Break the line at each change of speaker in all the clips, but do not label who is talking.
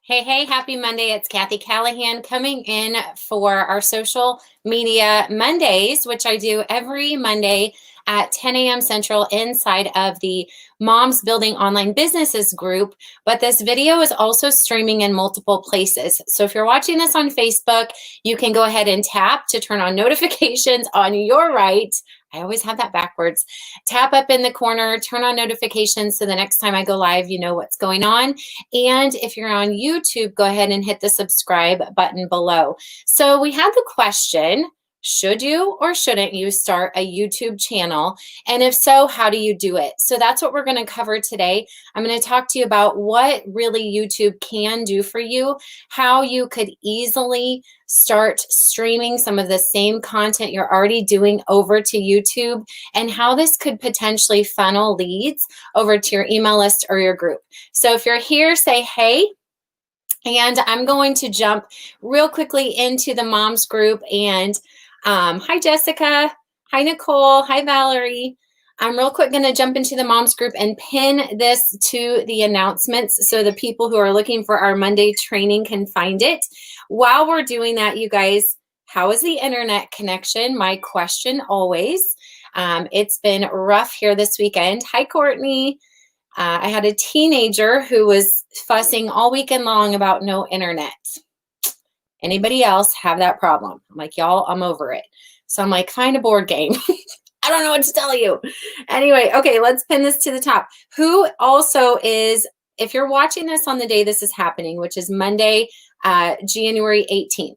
Hey, hey, happy Monday. It's Cathy Callahan coming in for our social media Mondays, which I do every Monday at 10 a.m. Central inside of the Moms Building Online Businesses group. But this video is also streaming in multiple places. So if you're watching this on Facebook, you can go ahead and tap to turn on notifications on your right. I always have that backwards. Tap up in the corner, turn on notifications so the next time I go live, you know what's going on. And if you're on YouTube, go ahead and hit the subscribe button below. So we had the question, should you or shouldn't you start a YouTube channel? And if so, how do you do it? So that's what we're going to cover today. I'm going to talk to you about what really YouTube can do for you, how you could easily start streaming some of the same content you're already doing over to YouTube, and how this could potentially funnel leads over to your email list or your group. So if you're here, say hey. And I'm going to jump real quickly into the moms group. And hi, Jessica. Hi, Nicole. Hi, Valerie. I'm real quick going to jump into the moms group and pin this to the announcements so the people who are looking for our Monday training can find it. While we're doing that, you guys, how is the internet connection? My question always. It's been rough here this weekend. Hi, Courtney. I had a teenager who was fussing all weekend long about no internet. Anybody else have that problem? I'm like, y'all, I'm over it. So I'm like, find a board game. I don't know what to tell you. Anyway, okay, let's pin this to the top. Who also is, if you're watching this on the day this is happening, which is Monday, January 18th,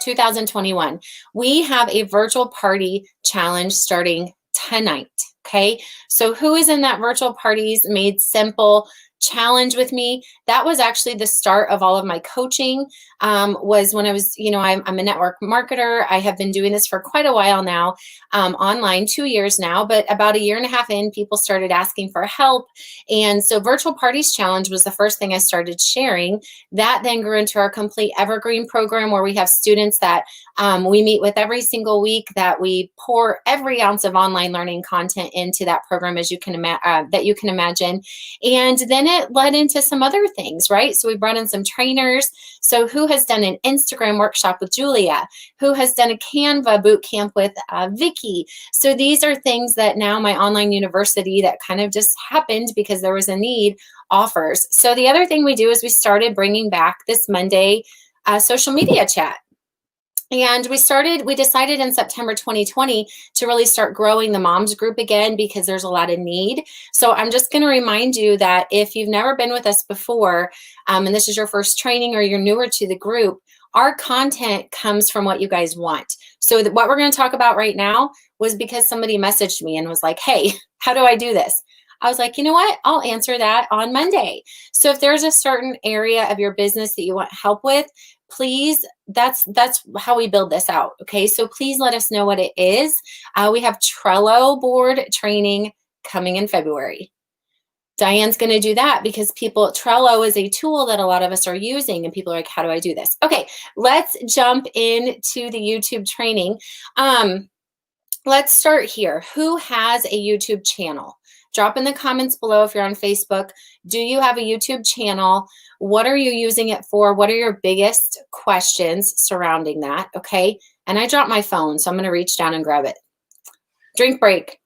2021, we have a virtual party challenge starting tonight. Okay, so who is in that virtual parties made simple challenge with me? That was actually the start of all of my coaching. Was when I was, I'm a network marketer. I have been doing this for quite a while now, online, 2 years now, but about a year and a half in, people started asking for help. And so Virtual Parties Challenge was the first thing I started sharing. That then grew into our complete evergreen program, where we have students that we meet with every single week, that we pour every ounce of online learning content into that program, as you can that you can imagine. And then it led into some other things, right? So we brought in some trainers. So who has done an Instagram workshop with Julia? Who has done a Canva boot camp with Vicky? So these are things that now my online university, that kind of just happened because there was a need, offers. So the other thing we do is we started bringing back this Monday social media chat. And we decided in September 2020 to really start growing the moms group again, because there's a lot of need. So I'm just going to remind you that if you've never been with us before, and this is your first training, or you're newer to the group, our content comes from what you guys want. So what we're going to talk about right now was because somebody messaged me and was like, hey, how do I do this? I was like, you know what? I'll answer that on Monday. So if there's a certain area of your business that you want help with, please, that's how we build this out. Okay, so please let us know what it is. We have Trello board training coming in February. Diane's going to do that because Trello is a tool that a lot of us are using, and people are like, how do I do this? Okay, let's jump into the YouTube training. Let's start here. Who has a YouTube channel? Drop in the comments below if you're on Facebook. Do you have a YouTube channel? What are you using it for? What are your biggest questions surrounding that? Okay. And I dropped my phone, so I'm going to reach down and grab it. Drink break.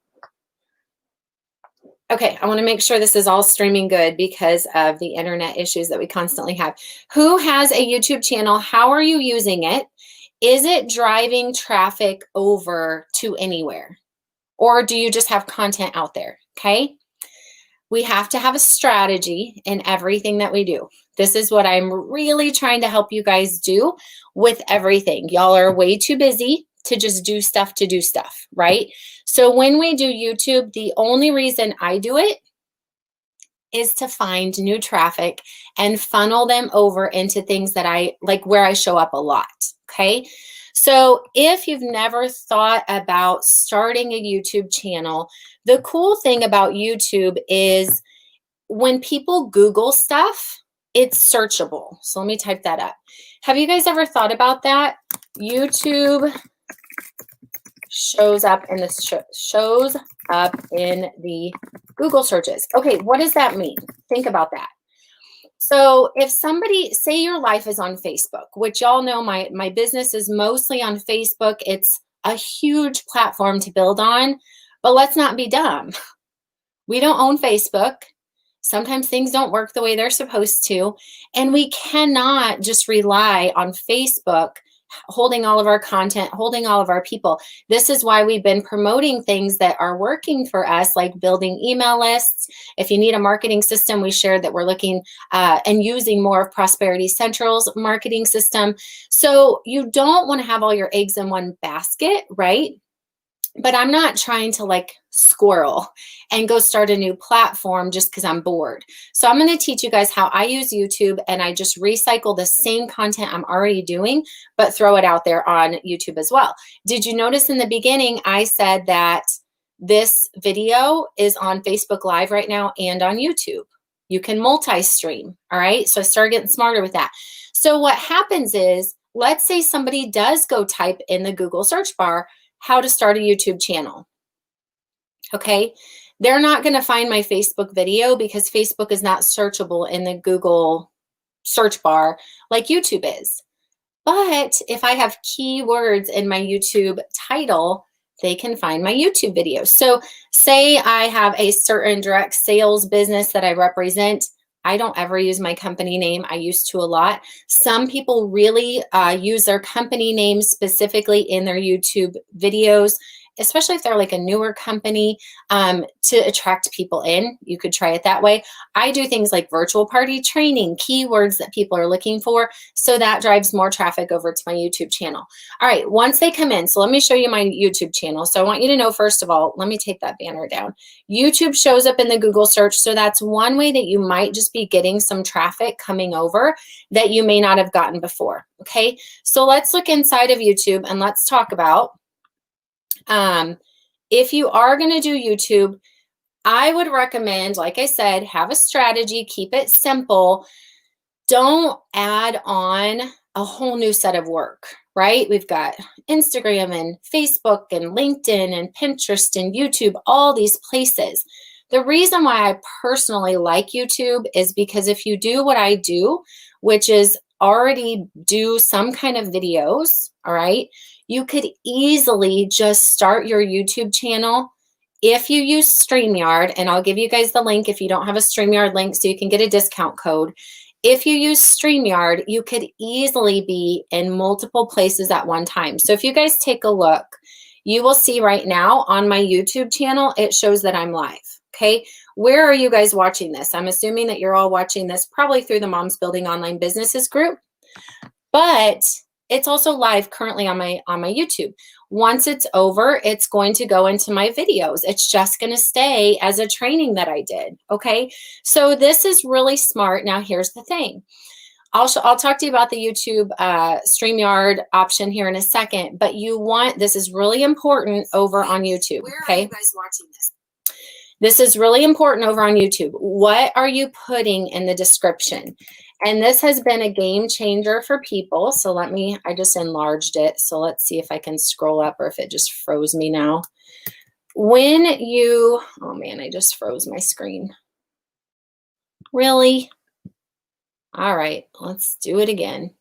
Okay. I want to make sure this is all streaming good because of the internet issues that we constantly have. Who has a YouTube channel? How are you using it? Is it driving traffic over to anywhere? Or do you just have content out there? Okay. We have to have a strategy in everything that we do. This is what I'm really trying to help you guys do with everything. Y'all are way too busy to just do stuff to do stuff, right? So when we do YouTube, the only reason I do it is to find new traffic and funnel them over into things that I like, where I show up a lot. Okay. So if you've never thought about starting a YouTube channel, the cool thing about YouTube is when people Google stuff, it's searchable. So let me type that up. Have you guys ever thought about that? YouTube shows up in the Google searches. Okay, what does that mean? Think about that. So if somebody, say your life is on Facebook, which y'all know my business is mostly on Facebook. It's a huge platform to build on, but let's not be dumb. We don't own Facebook. Sometimes things don't work the way they're supposed to, and we cannot just rely on Facebook holding all of our content, holding all of our people. This is why we've been promoting things that are working for us, like building email lists. If you need a marketing system, we shared that we're looking and using more of Prosperity Central's marketing system. So you don't want to have all your eggs in one basket, right? But I'm not trying to like squirrel and go start a new platform just because I'm bored. So I'm going to teach you guys how I use YouTube, and I just recycle the same content I'm already doing, but throw it out there on YouTube as well. Did you notice in the beginning, I said that this video is on Facebook Live right now and on YouTube. You can multi-stream, all right? So I started getting smarter with that. So what happens is, let's say somebody does go type in the Google search bar, how to start a YouTube channel. Okay, they're not going to find my Facebook video because Facebook is not searchable in the Google search bar like YouTube is. But if I have keywords in my YouTube title, they can find my YouTube video. So say I have a certain direct sales business that I represent. I don't ever use my company name. I used to a lot. Some people really use their company name specifically in their YouTube videos, especially if they're like a newer company, to attract people in. You could try it that way. I do things like virtual party training, keywords that people are looking for. So that drives more traffic over to my YouTube channel. All right, once they come in, so let me show you my YouTube channel. So I want you to know, first of all, let me take that banner down. YouTube shows up in the Google search. So that's one way that you might just be getting some traffic coming over that you may not have gotten before. Okay, so let's look inside of YouTube and let's talk about if you are going to do YouTube, I would recommend, like I said, have a strategy, keep it simple. Don't add on a whole new set of work, right? We've got Instagram and Facebook and LinkedIn and Pinterest and YouTube, all these places. The reason why I personally like YouTube is because if you do what I do, which is already do some kind of videos, all right, you could easily just start your YouTube channel if you use Streamyard, and I'll give you guys the link if you don't have a Streamyard link so you can get a discount code. If you use Streamyard, you could easily be in multiple places at one time. So if you guys take a look, you will see right now on my YouTube channel, it shows that I'm live, okay? Where are you guys watching this? I'm assuming that you're all watching this probably through the Moms Building Online Businesses group, but it's also live currently on my YouTube. Once it's over, it's going to go into my videos. It's just going to stay as a training that I did, okay? So this is really smart. Now here's the thing. I'll talk to you about the YouTube StreamYard option here in a second, but this is really important over on YouTube, okay? Where are you guys watching this? This is really important over on YouTube. What are you putting in the description? And this has been a game changer for people. So I just enlarged it. So let's see if I can scroll up or if it just froze me now. Oh man, I just froze my screen. Really? All right, let's do it again.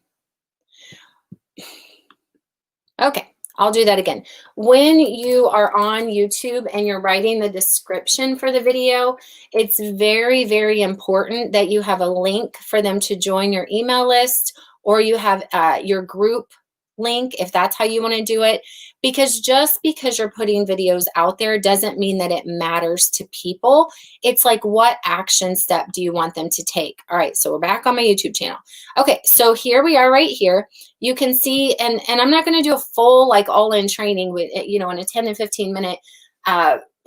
Okay. I'll do that again. When you are on YouTube and you're writing the description for the video, it's very, very important that you have a link for them to join your email list, or you have your group link if that's how you want to do it. Because just because you're putting videos out there doesn't mean that it matters to people. It's like, what action step do you want them to take? All right, so we're back on my YouTube channel. Okay, so here we are right here. You can see, and I'm not going to do a full like all-in training with, in a 10 and 15 minute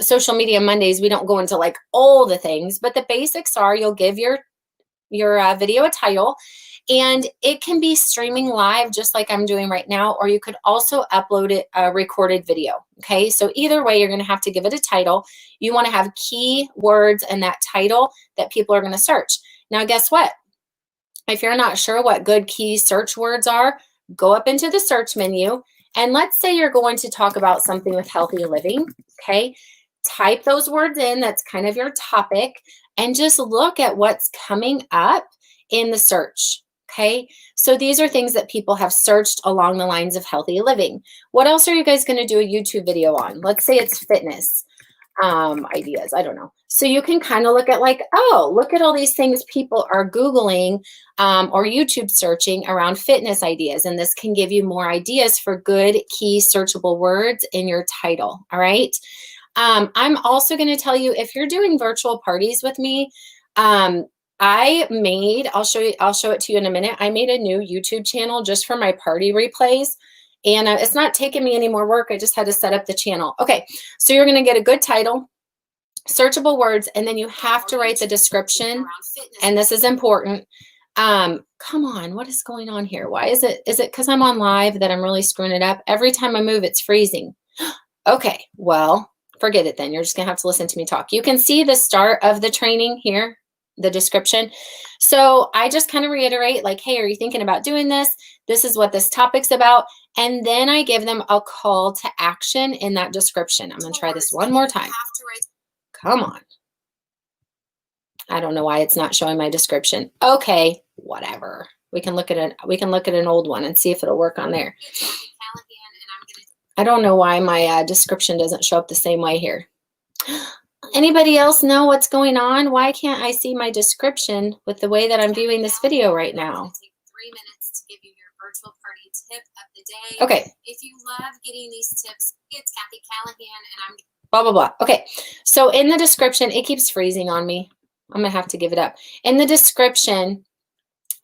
social media Mondays. We don't go into like all the things, but the basics are you'll give your video a title, and it can be streaming live just like I'm doing right now, or you could also upload it a recorded video. Okay, so either way, you're going to have to give it a title. You want to have key words in that title that people are going to search. Now, guess what? If you're not sure what good key search words are, go up into the search menu, and let's say you're going to talk about something with healthy living. Okay, type those words in. That's kind of your topic, and just look at what's coming up in the search. Okay, so these are things that people have searched along the lines of healthy living. What else are you guys going to do a YouTube video on? Let's say it's fitness ideas. I don't know. So you can kind of look at like, oh, look at all these things people are Googling or YouTube searching around fitness ideas. And this can give you more ideas for good key searchable words in your title. All right. I'm also going to tell you, if you're doing virtual parties with me, I'll show it to you in a minute. I made a new YouTube channel just for my party replays. And it's not taking me any more work. I just had to set up the channel. Okay, so you're going to get a good title, searchable words, and then you have to write the description. And this is important. Come on, what is going on here? Why is it because I'm on live that I'm really screwing it up? Every time I move, it's freezing. Okay, well, forget it then. You're just going to have to listen to me talk. You can see the start of the training here, the description. So I just kind of reiterate like, hey, are you thinking about doing this? This is what this topic's about. And then I give them a call to action in that description. I'm going to try this one more time. Come on. I don't know why it's not showing my description. Okay, whatever. We can look at an old one and see if it'll work on there. I don't know why my description doesn't show up the same way here. Anybody else know what's going on? Why can't I see my description with the way that I'm viewing this video right now?
Take 3 minutes to give you your virtual party tip of the day.
Okay.
If you love getting these tips, it's Cathy Callahan, and I'm
blah, blah, blah. Okay. So in the description, it keeps freezing on me. I'm going to have to give it up. In the description,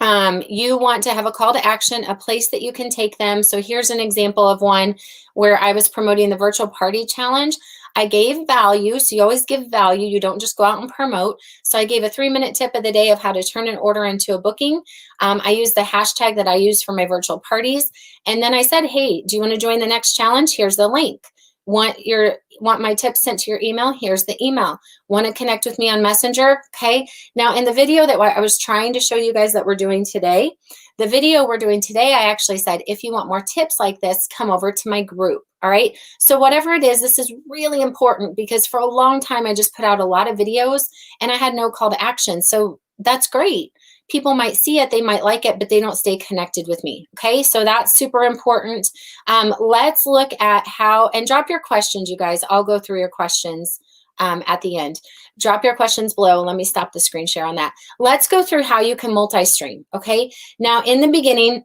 you want to have a call to action, a place that you can take them. So here's an example of one where I was promoting the virtual party challenge. I gave value. So you always give value. You don't just go out and promote. So I gave a 3-minute tip of the day of how to turn an order into a booking. I used the hashtag that I use for my virtual parties. And then I said, hey, do you want to join the next challenge? Here's the link. Want my tips sent to your email? Here's the email. Want to connect with me on Messenger? Okay. Now in the video that I was trying to show you guys that we're doing today, the video we're doing today, I actually said, if you want more tips like this, come over to my group. All right. So whatever it is, this is really important because for a long time, I just put out a lot of videos and I had no call to action. So that's great. People might see it, they might like it, but they don't stay connected with me. Okay, so that's super important. Let's look at how, and drop your questions, you guys. I'll go through your questions at the end. Drop your questions below. Let me stop the screen share on that. Let's go through how you can multi-stream. Okay, now in the beginning,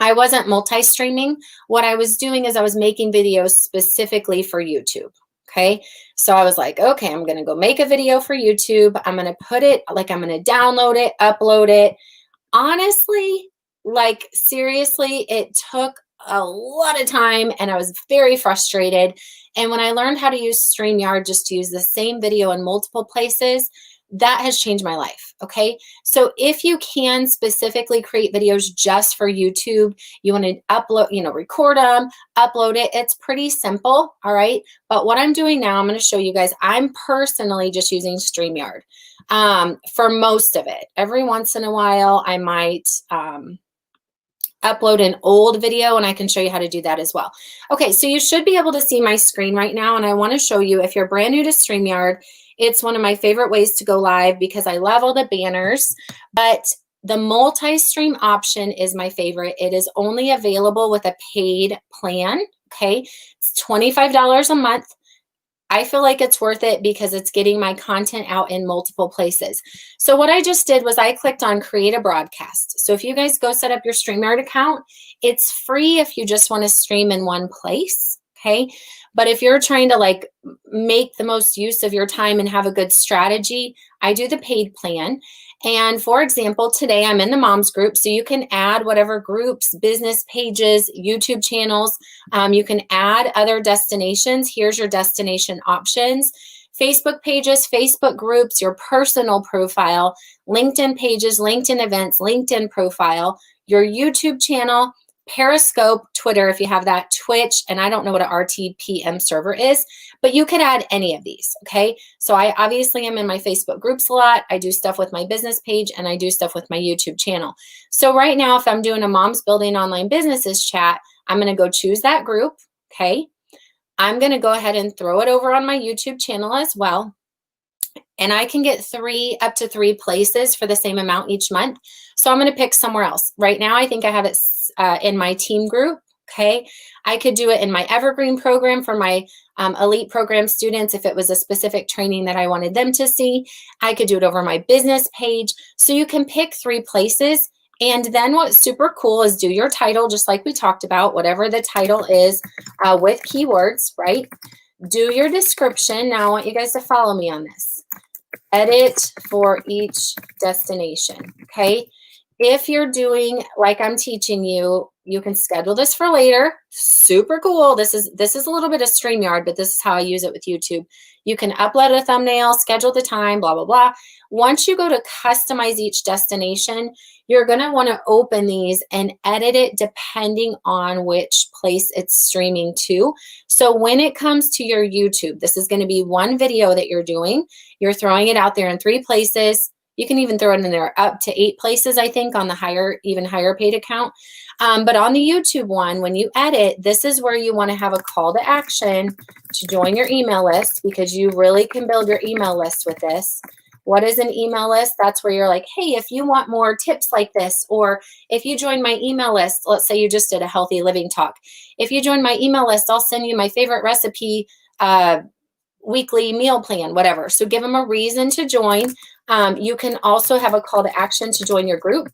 I wasn't multi-streaming. What I was doing is I was making videos specifically for YouTube. Okay, so I was like, okay, I'm going to go make a video for YouTube. I'm going to put it, like I'm going to download it, upload it. Honestly, like seriously, it took a lot of time and I was very frustrated. And when I learned how to use Streamyard, just to use the same video in multiple places, that has changed my life. Okay. So if you can specifically create videos just for YouTube, you want to upload, record them, upload it. It's pretty simple. All right. But what I'm doing now, I'm going to show you guys, I'm personally just using Streamyard for most of it. Every once in a while, I might upload an old video and I can show you how to do that as well. Okay. So you should be able to see my screen right now. And I want to show you, if you're brand new to Streamyard, it's one of my favorite ways to go live because I love all the banners, but the multi-stream option is my favorite. It is only available with a paid plan. Okay. It's $25 a month. I feel like it's worth it because it's getting my content out in multiple places. So what I just did was I clicked on create a broadcast. So if you guys go set up your StreamYard account, it's free if you just want to stream in one place. Okay. But if you're trying to like make the most use of your time and have a good strategy, I do the paid plan. And for example, today I'm in the moms group. So you can add whatever groups, business pages, YouTube channels. You can add other destinations. Here's your destination options. Facebook pages, Facebook groups, your personal profile, LinkedIn pages, LinkedIn events, LinkedIn profile, your YouTube channel, Periscope, Twitter, if you have that, Twitch, and I don't know what an RTPM server is, but you could add any of these, okay? So I obviously am in my Facebook groups a lot. I do stuff with my business page, and I do stuff with my YouTube channel. So right now, if I'm doing a Moms Building Online Businesses chat, I'm going to go choose that group, okay? I'm going to go ahead and throw it over on my YouTube channel as well. And I can get up to three places for the same amount each month. So I'm going to pick somewhere else. Right now, I think I have it in my team group. Okay. I could do it in my Evergreen program for my elite program students if it was a specific training that I wanted them to see. I could do it over my business page. So you can pick three places. And then what's super cool is do your title, just like we talked about, whatever the title is with keywords, right? Do your description. Now I want you guys to follow me on this. Edit for each destination, okay? If you're doing like I'm teaching you, you can schedule this for later. Super cool. This is a little bit of Streamyard, but this is how I use it with YouTube. You can upload a thumbnail, schedule the time, blah, blah, blah. Once you go to customize each destination, you're going to want to open these and edit it depending on which place it's streaming to. So when it comes to your YouTube, this is going to be one video that you're doing. You're throwing it out there in three places. You can even throw it in there up to 8 places, I think, on the even higher paid account. But on the YouTube one, when you edit, this is where you want to have a call to action to join your email list, because you really can build your email list with this. What is an email list? That's where you're like, hey, if you want more tips like this, or if you join my email list, let's say you just did a healthy living talk. If you join my email list, I'll send you my favorite recipe, weekly meal plan, whatever. So give them a reason to join. You can also have a call to action to join your group.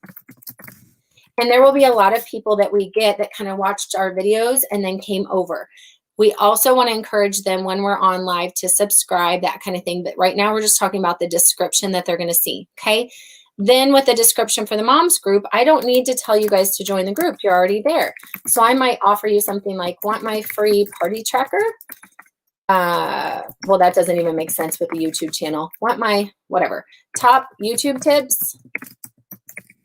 And there will be a lot of people that we get that kind of watched our videos and then came over. We also want to encourage them when we're on live to subscribe, that kind of thing. But right now we're just talking about the description that they're going to see. Okay. Then with the description for the moms group, I don't need to tell you guys to join the group. You're already there. So I might offer you something like, want my free party tracker? Well, that doesn't even make sense with the YouTube channel. Want my whatever top YouTube tips?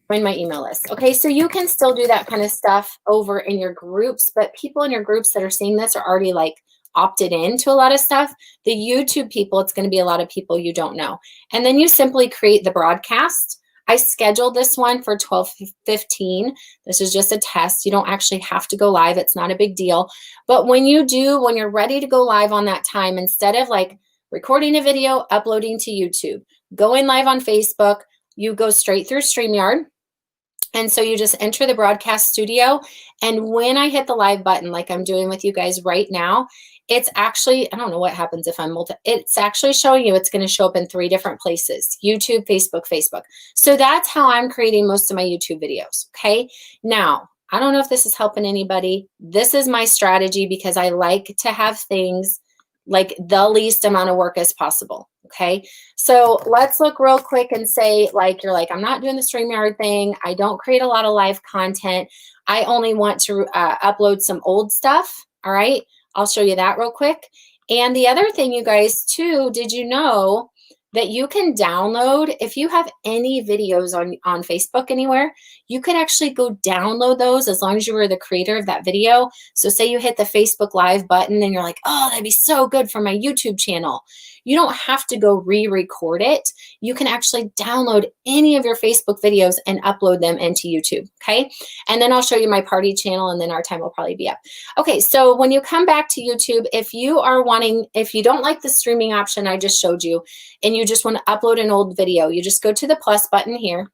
Join my email list. Okay, so you can still do that kind of stuff over in your groups, but people in your groups that are seeing this are already like opted in to a lot of stuff. The YouTube people, it's going to be a lot of people you don't know. And then you simply create the broadcast. I scheduled this one for 12:15. This is just a test. You don't actually have to go live. It's not a big deal. But when you're ready to go live on that time, instead of like recording a video, uploading to YouTube, going live on Facebook, you go straight through Streamyard. And so you just enter the broadcast studio. And when I hit the live button, like I'm doing with you guys right now, it's actually, I don't know what happens if I'm it's actually showing you, it's going to show up in 3 different places: YouTube, Facebook, Facebook. So that's how I'm creating most of my YouTube videos. Okay. Now, I don't know if this is helping anybody. This is my strategy because I like to have things like the least amount of work as possible. Okay. So let's look real quick and say, like, you're like, I'm not doing the StreamYard thing. I don't create a lot of live content. I only want to upload some old stuff. All right. I'll show you that real quick. And the other thing, you guys, too, did you know that you can download, if you have any videos on Facebook anywhere, you can actually go download those as long as you were the creator of that video. So say you hit the Facebook Live button and you're like, oh, that'd be so good for my YouTube channel. You don't have to go re-record it. You can actually download any of your Facebook videos and upload them into YouTube, okay? And then I'll show you my party channel, and then our time will probably be up. Okay, so when you come back to YouTube, if you don't like the streaming option I just showed you, and you just want to upload an old video, you just go to the plus button here,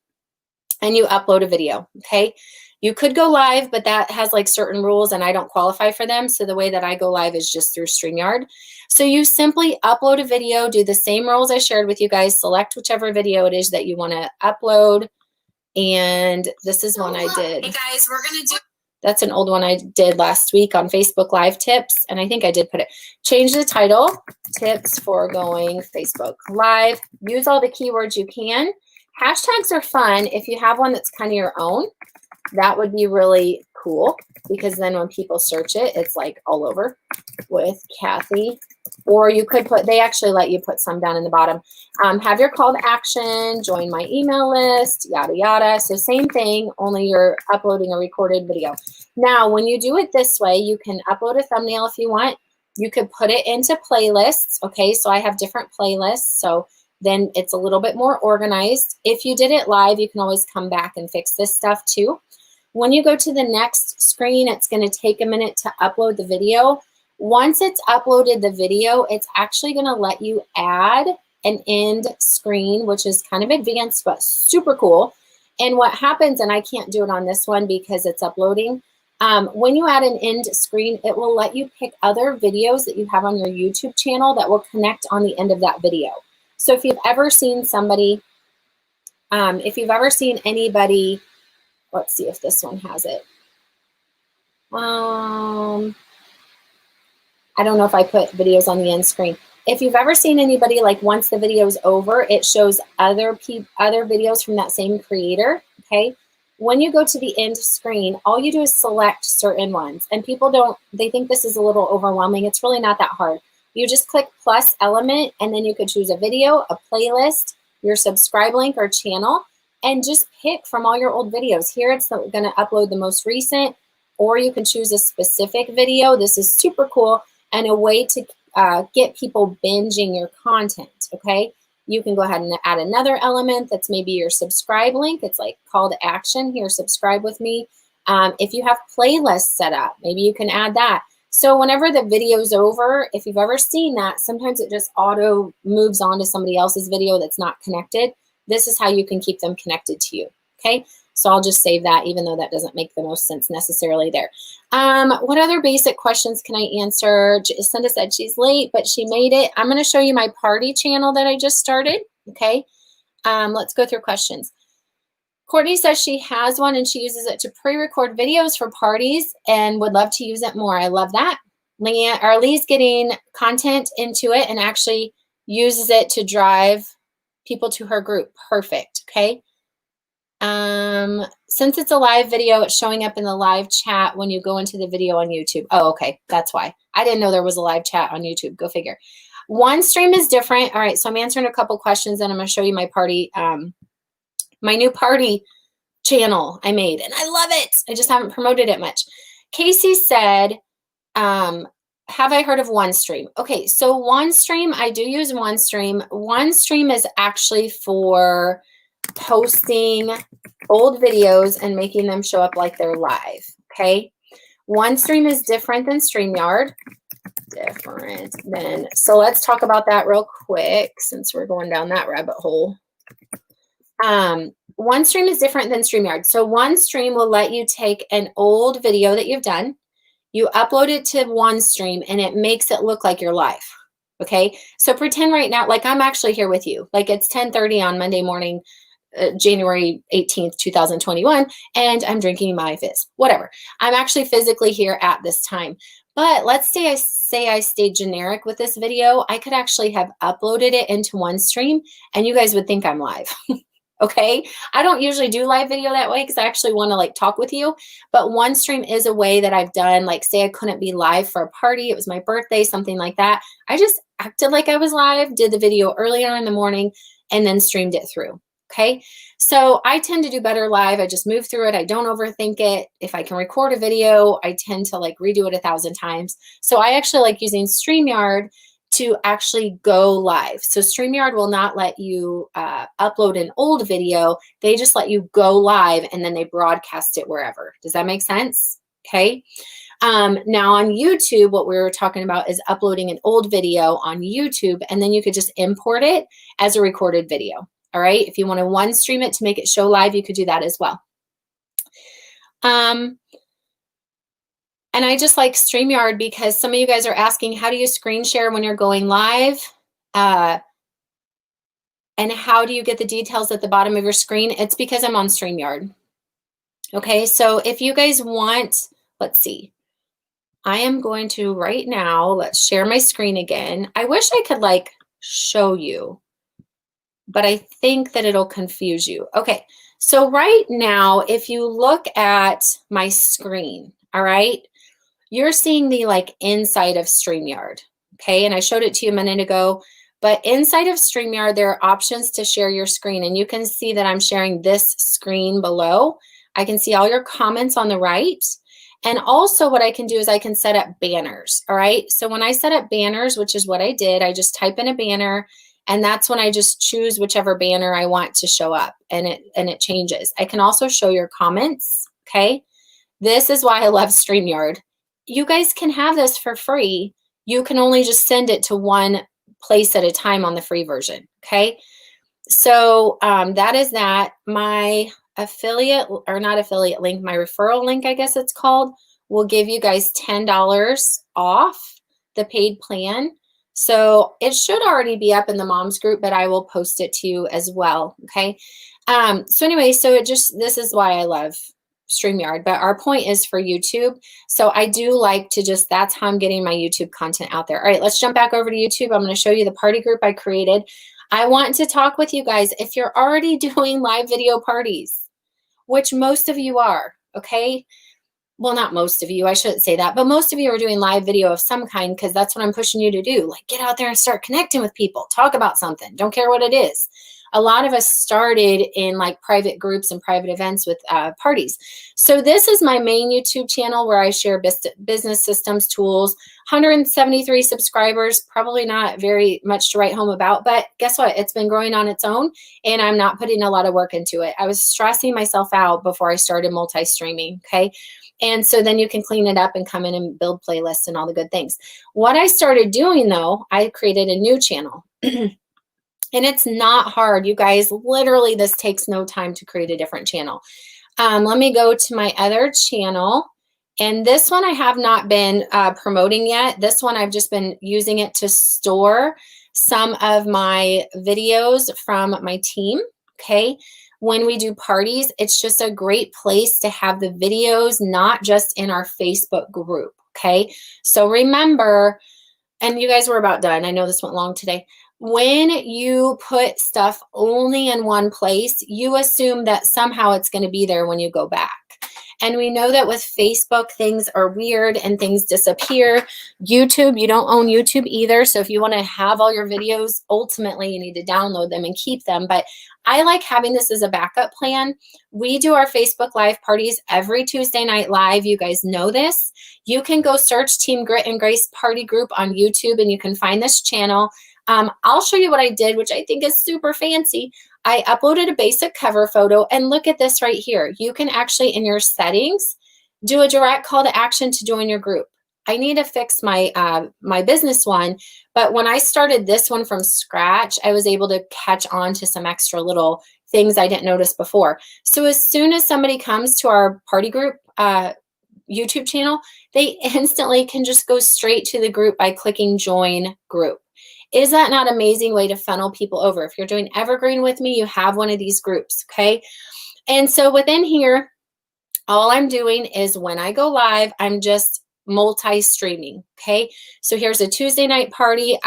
and you upload a video, okay? You could go live, but that has like certain rules and I don't qualify for them. So the way that I go live is just through StreamYard. So you simply upload a video, do the same rules I shared with you guys, select whichever video it is that you want to upload. And this is one I did.
Hey guys, we're going to do.
That's an old one I did last week on Facebook Live tips. And I think I did put it, change the title, tips for going Facebook Live. Use all the keywords you can. Hashtags are fun. If you have one that's kind of your own, that would be really cool, because then when people search it, it's like all over with Cathy. Or you could put, they actually let you put some down in the bottom. Have your call to action, join my email list, yada, yada. So same thing, only you're uploading a recorded video. Now, when you do it this way, you can upload a thumbnail if you want. You could put it into playlists. Okay, so I have different playlists. So then it's a little bit more organized. If you did it live, you can always come back and fix this stuff too. When you go to the next screen, it's going to take a minute to upload the video. Once it's uploaded the video, it's actually going to let you add an end screen, which is kind of advanced, but super cool. And what happens, and I can't do it on this one because it's uploading, when you add an end screen, it will let you pick other videos that you have on your YouTube channel that will connect on the end of that video. So if you've ever seen somebody, if you've ever seen anybody, let's see if this one has it. I don't know if I put videos on the end screen. If you've ever seen anybody, like once the video is over, it shows other videos from that same creator, okay? When you go to the end screen, all you do is select certain ones. And people they think this is a little overwhelming. It's really not that hard. You just click plus element, and then you could choose a video, a playlist, your subscribe link or channel, and just pick from all your old videos. Here it's going to upload the most recent, or you can choose a specific video. This is super cool and a way to get people binging your content, okay? You can go ahead and add another element that's maybe your subscribe link. It's like call to action here, subscribe with me. If you have playlists set up, maybe you can add that. So whenever the video's over, if you've ever seen that, sometimes it just auto moves on to somebody else's video that's not connected. This is how you can keep them connected to you, okay? So I'll just save that, even though that doesn't make the most sense necessarily there. What other basic questions can I answer? Cinda said she's late, but she made it. I'm going to show you my party channel that I just started, okay? Let's go through questions. Courtney says she has one and she uses it to pre-record videos for parties and would love to use it more. I love that. Lee's getting content into it and actually uses it to drive people to her group. Perfect, okay? Since it's a live video, it's showing up in the live chat when you go into the video on YouTube. Oh, okay. That's why. I didn't know there was a live chat on YouTube. Go figure. One stream is different. All right. So I'm answering a couple questions and I'm going to show you my party, my new party channel I made, and I love it. I just haven't promoted it much. Casey said, have I heard of OneStream? Okay. So OneStream, I do use OneStream. OneStream is actually for posting old videos and making them show up like they're live, okay? OneStream is different than Streamyard. So let's talk about that real quick since we're going down that rabbit hole. OneStream is different than Streamyard. So OneStream will let you take an old video that you've done, you upload it to OneStream, and it makes it look like you're live, okay? So pretend right now, like I'm actually here with you, like it's 10:30 on Monday morning, January 18th, 2021, and I'm drinking my fizz, whatever. I'm actually physically here at this time. But let's say I stayed generic with this video. I could actually have uploaded it into OneStream and you guys would think I'm live. Okay. I don't usually do live video that way because I actually want to like talk with you. But OneStream is a way that I've done, like say I couldn't be live for a party. It was my birthday, something like that. I just acted like I was live, did the video earlier in the morning, and then streamed it through. Okay, so I tend to do better live. I just move through it. I don't overthink it. If I can record a video, I tend to like redo it 1,000 times. So I actually like using Streamyard to actually go live. So Streamyard will not let you upload an old video. They just let you go live and then they broadcast it wherever. Does that make sense? Okay. Now on YouTube, what we were talking about is uploading an old video on YouTube, and then you could just import it as a recorded video. All right. If you want to OneStream it to make it show live, you could do that as well. And I just like Streamyard because some of you guys are asking, how do you screen share when you're going live? And how do you get the details at the bottom of your screen? It's because I'm on Streamyard. Okay. So if you guys want, let's see, I am going to right now, let's share my screen again. I wish I could like show you, but I think that it'll confuse you. Okay, so right now, if you look at my screen, all right, you're seeing the like inside of Streamyard, okay? And I showed it to you a minute ago, but inside of Streamyard, there are options to share your screen, and you can see that I'm sharing this screen below. I can see all your comments on the right, and also what I can do is I can set up banners, all right? So when I set up banners, which is what I did, I just type in a banner, and that's when I just choose whichever banner I want to show up, and it changes. I can also show your comments, okay? This is why I love Streamyard. You guys can have this for free. You can only just send it to one place at a time on the free version. Okay. So that is that. My affiliate, or not affiliate link, my referral link, I guess it's called, will give you guys $10 off the paid plan. So it should already be up in the moms group, but I will post it to you as well. Okay. So anyway, so this is why I love Streamyard, but our point is for YouTube. So I do like to that's how I'm getting my YouTube content out there. All right, let's jump back over to YouTube. I'm going to show you the party group I created. I want to talk with you guys if you're already doing live video parties, which most of you are, okay? Well, not most of you, I shouldn't say that, but most of you are doing live video of some kind, because that's what I'm pushing you to do. Like, get out there and start connecting with people. Talk about something. Don't care what it is. A lot of us started in like private groups and private events with parties. So this is my main YouTube channel where I share business systems, tools, 173 subscribers, probably not very much to write home about, but guess what? It's been growing on its own, and I'm not putting a lot of work into it. I was stressing myself out before I started multi-streaming, okay? And so then you can clean it up and come in and build playlists and all the good things. What I started doing though, I created a new channel. And it's not hard, you guys. Literally, this takes no time to create a different channel. Let me go to my other channel. And this one I have not been promoting yet. This one I've just been using it to store some of my videos from my team, okay? When we do parties, it's just a great place to have the videos, not just in our Facebook group, okay? So remember, and you guys were about done. I know this went long today. When you put stuff only in one place, you assume that somehow it's going to be there when you go back. And we know that with Facebook, things are weird and things disappear. YouTube, you don't own YouTube either. So if you want to have all your videos, ultimately you need to download them and keep them. But I like having this as a backup plan. We do our Facebook Live parties every Tuesday night live. You guys know this. You can go search Team Grit and Grace Party Group on YouTube and you can find this channel. I'll show you what I did, which I think is super fancy. I uploaded a basic cover photo, and look at this right here. You can actually, in your settings, do a direct call to action to join your group. I need to fix my my business one, but when I started this one from scratch, I was able to catch on to some extra little things I didn't notice before. So as soon as somebody comes to our party group YouTube channel, they instantly can just go straight to the group by clicking join group. Is that not an amazing way to funnel people over? If you're doing Evergreen with me, you have one of these groups, okay? And so within here, all I'm doing is when I go live, I'm just multi-streaming, okay? So here's a Tuesday night party.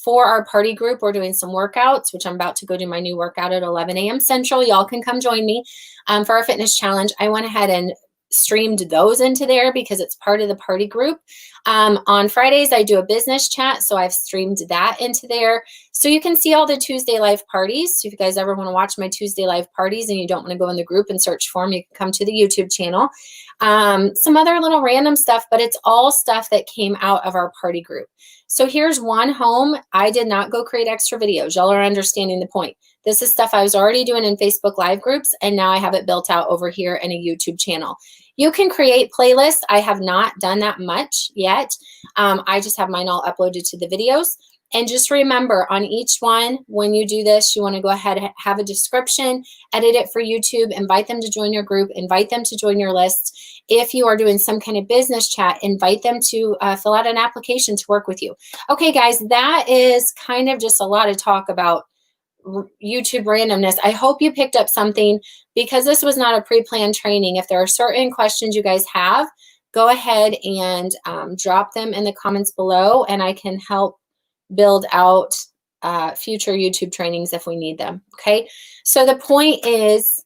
For our party group, we're doing some workouts, which I'm about to go do my new workout at 11 a.m. Central. Y'all can come join me for our fitness challenge. I went ahead and streamed those into there because it's part of the party group. On Fridays, I do a business chat, so I've streamed that into there. So you can see all the Tuesday live parties. So if you guys ever want to watch my Tuesday live parties and you don't want to go in the group and search for them, you can come to the YouTube channel. Some other little random stuff, but it's all stuff that came out of our party group. So here's one home. I did not go create extra videos. Y'all are understanding the point. This is stuff I was already doing in Facebook Live groups, and now I have it built out over here in a YouTube channel. You can create playlists. I have not done that much yet. I just have mine all uploaded to the videos. And just remember, on each one, when you do this, you want to go ahead and have a description, edit it for YouTube, invite them to join your group, invite them to join your list. If you are doing some kind of business chat, invite them to fill out an application to work with you. Okay, guys, that is kind of just a lot of talk about YouTube randomness. I hope you picked up something, because this was not a pre-planned training. If there are certain questions you guys have, go ahead and drop them in the comments below, and I can help build out future YouTube trainings if we need them, okay? So the point is,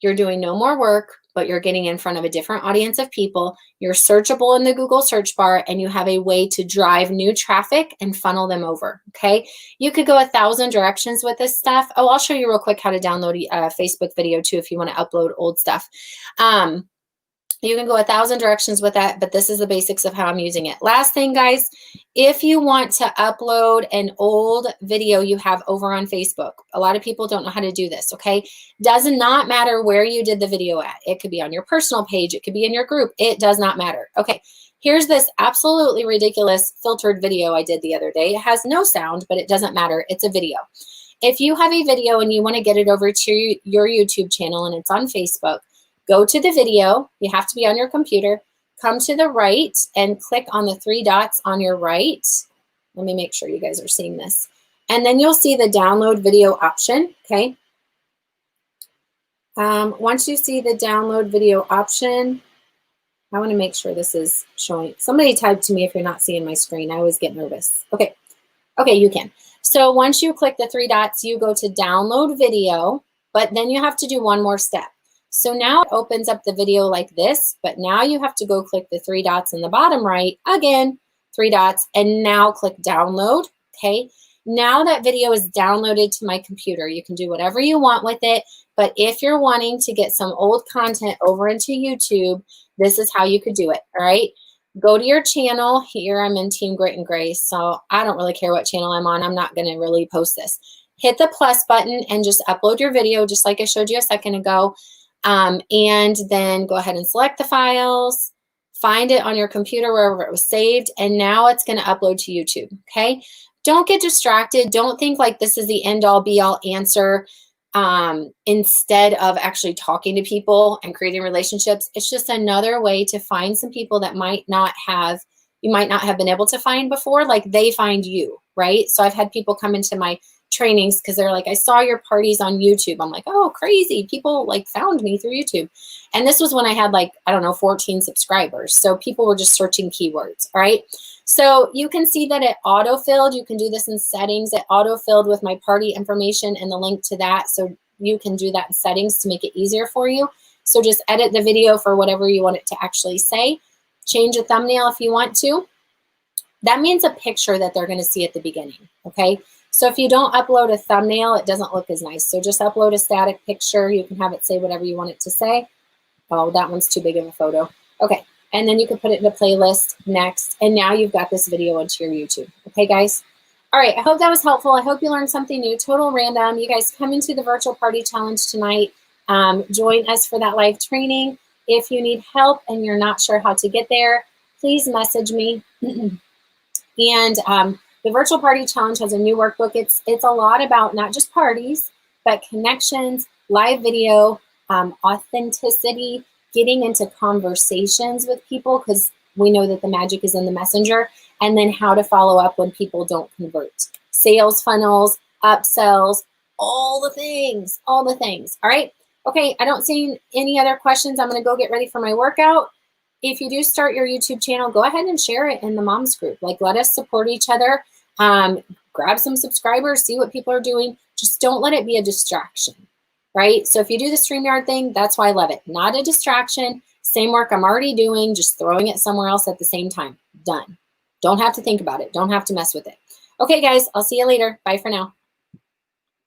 you're doing no more work, but you're getting in front of a different audience of people. You're searchable in the Google search bar, and you have a way to drive new traffic and funnel them over, okay? You could go 1,000 directions with this stuff. Oh, I'll show you real quick how to download a Facebook video too if you want to upload old stuff. You can go 1,000 directions with that, but this is the basics of how I'm using it. Last thing, guys, if you want to upload an old video you have over on Facebook, a lot of people don't know how to do this, okay? Does not matter where you did the video at. It could be on your personal page. It could be in your group. It does not matter. Okay, Here's this absolutely ridiculous filtered video I did the other day. It has no sound, but it doesn't matter. It's a video. If you have a video and you want to get it over to your YouTube channel and it's on Facebook, go to the video. You have to be on your computer. Come to the right and click on the 3 dots on your right. Let me make sure you guys are seeing this. And then you'll see the download video option, okay? Once you see the download video option, I want to make sure this is showing. Somebody type to me if you're not seeing my screen. I always get nervous. Okay. Okay, you can. So once you click the 3 dots, you go to download video, but then you have to do one more step. So now it opens up the video like this, but now you have to go click the 3 dots in the bottom right, again, 3 dots, and now click download, okay? Now that video is downloaded to my computer. You can do whatever you want with it, but if you're wanting to get some old content over into YouTube, this is how you could do it, all right? Go to your channel. Here I'm in Team Grit and Grace, so I don't really care what channel I'm on. I'm not going to really post this. Hit the plus button and just upload your video just like I showed you a second ago. And then go ahead and select the files, find it on your computer wherever it was saved, and now it's going to upload to YouTube, okay? Don't get distracted. Don't think like this is the end-all be-all answer. Instead of actually talking to people and creating relationships, it's just another way to find some people that you might not have been able to find before, like they find you, right? So I've had people come into my trainings because they're like, I saw your parties on YouTube. I'm like, oh, crazy. People like found me through YouTube. And this was when I had like, I don't know, 14 subscribers. So people were just searching keywords, all right? So you can see that it auto-filled. You can do this in settings. It auto-filled with my party information and the link to that. So you can do that in settings to make it easier for you. So just edit the video for whatever you want it to actually say. Change a thumbnail if you want to. That means a picture that they're going to see at the beginning, okay? So if you don't upload a thumbnail, it doesn't look as nice. So just upload a static picture. You can have it say whatever you want it to say. Oh, that one's too big of a photo. Okay. And then you can put it in a playlist next. And now you've got this video onto your YouTube. Okay, guys? All right. I hope that was helpful. I hope you learned something new. Total random. You guys come into the virtual party challenge tonight. Join us for that live training. If you need help and you're not sure how to get there, please message me. And the virtual party challenge has a new workbook. It's a lot about not just parties, but connections, live video, authenticity, getting into conversations with people, because we know that the magic is in the messenger, and then how to follow up when people don't convert. Sales funnels, upsells, all the things, all the things. All right. Okay. I don't see any other questions. I'm going to go get ready for my workout. If you do start your YouTube channel, go ahead and share it in the moms group. Like, let us support each other. Grab some subscribers, see what people are doing. Just don't let it be a distraction, right? So if you do the Streamyard thing, that's why I love it. Not a distraction. Same work I'm already doing, just throwing it somewhere else at the same time. Done. Don't have to think about it. Don't have to mess with it. Okay, guys, I'll see you later. Bye for now.